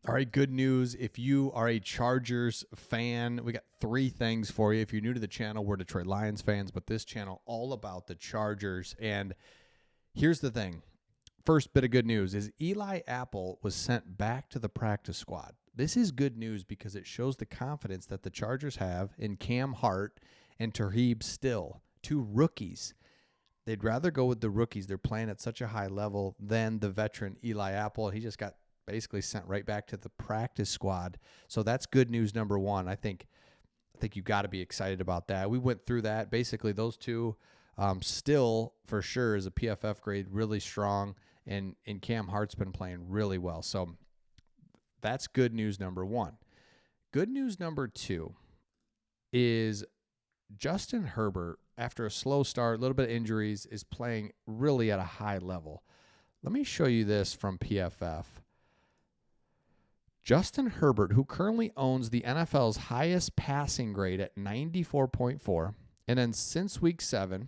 All right, good news. If you are a Chargers fan, we got 3 things for you. If you're new to the channel, we're Detroit Lions fans, but this channel all about the Chargers. And here's the thing. First bit of good news is Eli Apple was sent back to the practice squad. This is good news because it shows the confidence that the Chargers have in Cam Hart and Tarheeb Still, 2 rookies. They'd rather go with the rookies. They're playing at such a high level than the veteran Eli Apple. He just got basically sent right back to the practice squad. So that's good news number 1. I think you got to be excited about that. We went through that. Basically, those 2 Still for sure is a PFF grade, really strong, and Cam Hart's been playing really well. So that's good news number 1. Good news number 2 is Justin Herbert, after a slow start, a little bit of injuries, is playing really at a high level. Let me show you this from PFF. Justin Herbert, who currently owns the NFL's highest passing grade at 94.4, and then since week 7,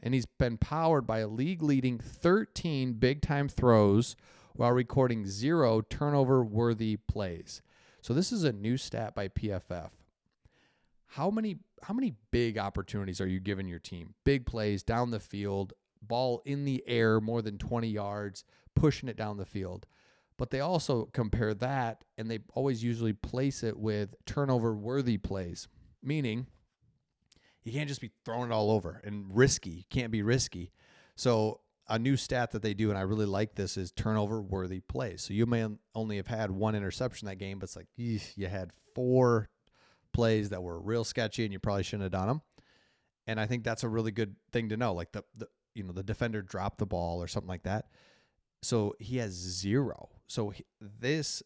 and he's been powered by a league-leading 13 big-time throws while recording 0 turnover-worthy plays. So this is a new stat by PFF. How many big opportunities are you giving your team? Big plays down the field, ball in the air more than 20 yards, pushing it down the field. But they also compare that, and they always usually place it with turnover-worthy plays, meaning you can't just be throwing it all over and risky. You can't be risky. So a new stat that they do, and I really like this, is turnover-worthy plays. So you may only have had 1 interception that game, but it's like you had 4 plays that were real sketchy, and you probably shouldn't have done them. And I think that's a really good thing to know. Like the defender dropped the ball or something like that. So he has 0. So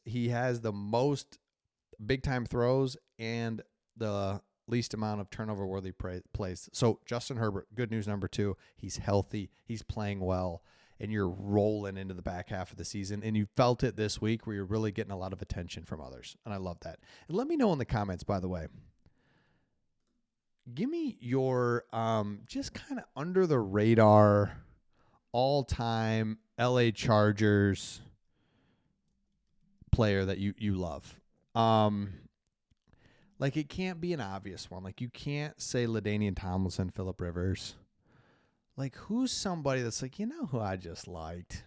he has the most big-time throws and the least amount of turnover-worthy plays. So Justin Herbert, good news number 2, he's healthy, he's playing well, and you're rolling into the back half of the season. And you felt it this week where you're really getting a lot of attention from others. And I love that. And let me know in the comments, by the way. Give me your just kind of under the radar, all-time LA Chargers player that you love. Like, it can't be an obvious one. Like, you can't say LaDainian Tomlinson, Phillip Rivers. Like, who's somebody that's like, you know who I just liked?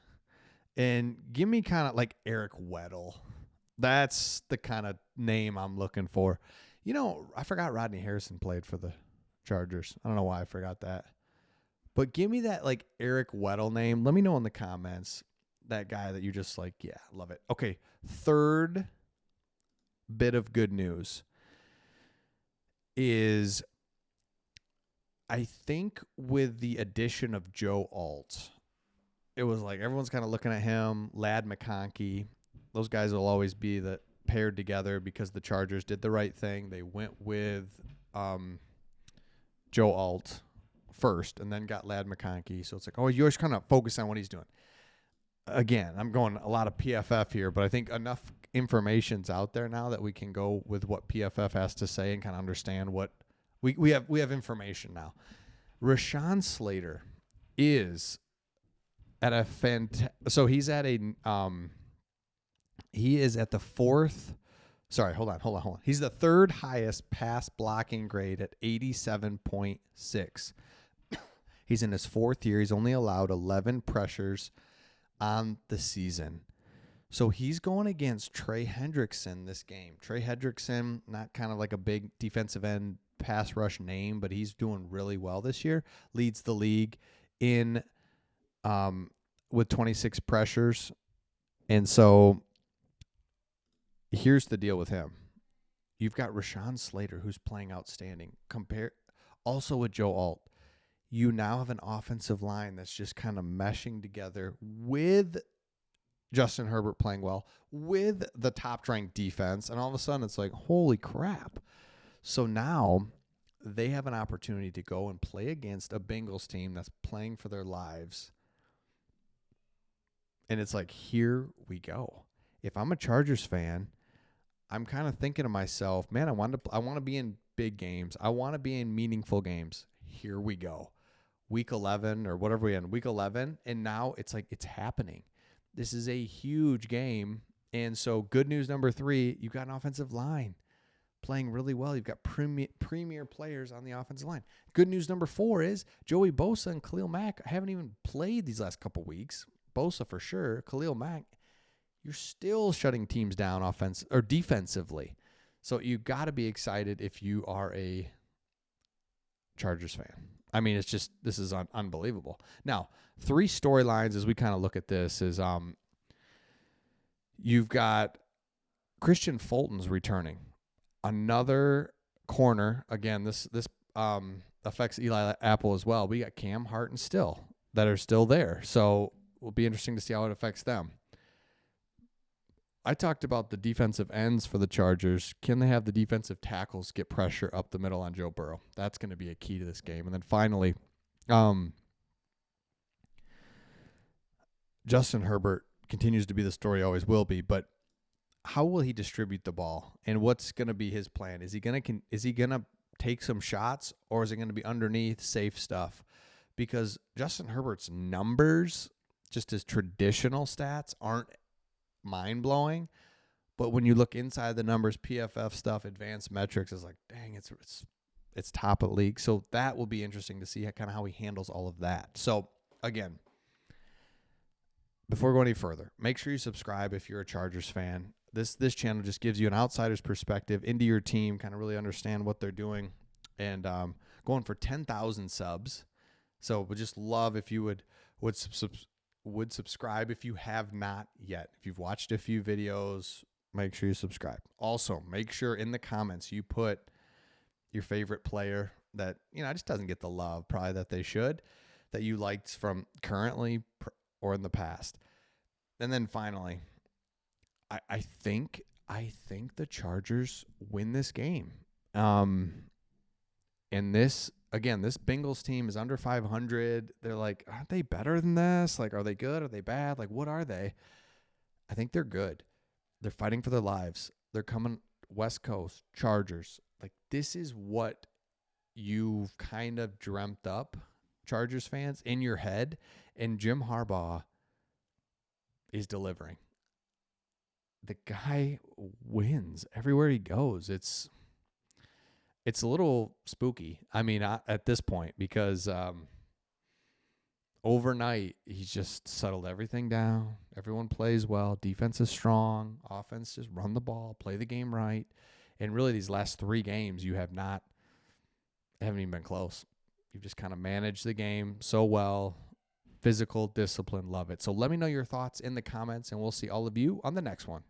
And give me kind of like Eric Weddle. That's the kind of name I'm looking for. You know, I forgot Rodney Harrison played for the Chargers. I don't know why I forgot that. But give me that like Eric Weddle name. Let me know in the comments. That guy that you just like, yeah, love it. Okay, third bit of good news is I think with the addition of Joe Alt, it was like everyone's kind of looking at him, Ladd McConkey. Those guys will always be paired together because the Chargers did the right thing. They went with Joe Alt first and then got Ladd McConkey. So it's like, oh, you always kind of focus on what he's doing. Again, I'm going a lot of PFF here, but I think enough information's out there now that we can go with what PFF has to say and kind of understand what we have information now. Rashawn Slater is at a so he's at a he is at the 4th. Sorry, hold on. He's the 3rd highest pass blocking grade at 87.6. He's in his 4th year. He's only allowed 11 pressures on the season. So he's going against Trey Hendrickson this game. Trey Hendrickson, not kind of like a big defensive end pass rush name, but he's doing really well this year. Leads the league in with 26 pressures. And so here's the deal with him. You've got Rashawn Slater, who's playing outstanding. Also with Joe Alt. You now have an offensive line that's just kind of meshing together with Justin Herbert playing well, with the top-ranked defense, and all of a sudden it's like, holy crap. So now they have an opportunity to go and play against a Bengals team that's playing for their lives. And it's like, here we go. If I'm a Chargers fan, I'm kind of thinking to myself, man, I want to be in big games. I want to be in meaningful games. Here we go. Week 11 or whatever week 11, and now it's like it's happening. This is a huge game, And so good news number 3, you've got an offensive line playing really well. You've got premier players on the offensive line. Good news number 4 is Joey Bosa and Khalil Mack haven't even played these last couple weeks. Bosa for sure. Khalil Mack, you're still shutting teams down defensively. So you got to be excited if you are a Chargers fan. I mean, this is unbelievable. Now, 3 storylines as we kind of look at this is you've got Christian Fulton's returning. Another corner. Again, this affects Eli Apple as well. We got Cam Hart and Still that are still there. So it'll be interesting to see how it affects them. I talked about the defensive ends for the Chargers. Can they have the defensive tackles get pressure up the middle on Joe Burrow? That's going to be a key to this game. And then finally, Justin Herbert continues to be the story, always will be, but how will he distribute the ball, and what's going to be his plan? Is he going to take some shots, or is it going to be underneath safe stuff? Because Justin Herbert's numbers, just his traditional stats, aren't mind-blowing, but when you look inside the numbers, PFF stuff, advanced metrics, is like, dang, it's top of the league. So that will be interesting to see how he handles all of that. So again, before going any further, make sure you subscribe if you're a Chargers fan. This channel just gives you an outsider's perspective into your team, kind of really understand what they're doing, and going for 10,000 subs. So would just love if you would subscribe if you have not yet. If you've watched a few videos, make sure you subscribe. Also, make sure in the comments you put your favorite player that just doesn't get the love probably that they should, that you liked from currently or in the past. And then finally, I think the Chargers win this game. And this Bengals team is under 500. They're like, aren't they better than this? Like, are they good? Are they bad? Like, what are they? I think they're good. They're fighting for their lives. They're coming West Coast, Chargers. Like, this is what you've kind of dreamt up, Chargers fans, in your head. And Jim Harbaugh is delivering. The guy wins everywhere he goes. It's a little spooky. I mean, at this point, because overnight he's just settled everything down. Everyone plays well. Defense is strong. Offense just run the ball, play the game right. And really, these last 3 games, haven't even been close. You've just kind of managed the game so well. Physical discipline, love it. So let me know your thoughts in the comments, and we'll see all of you on the next one.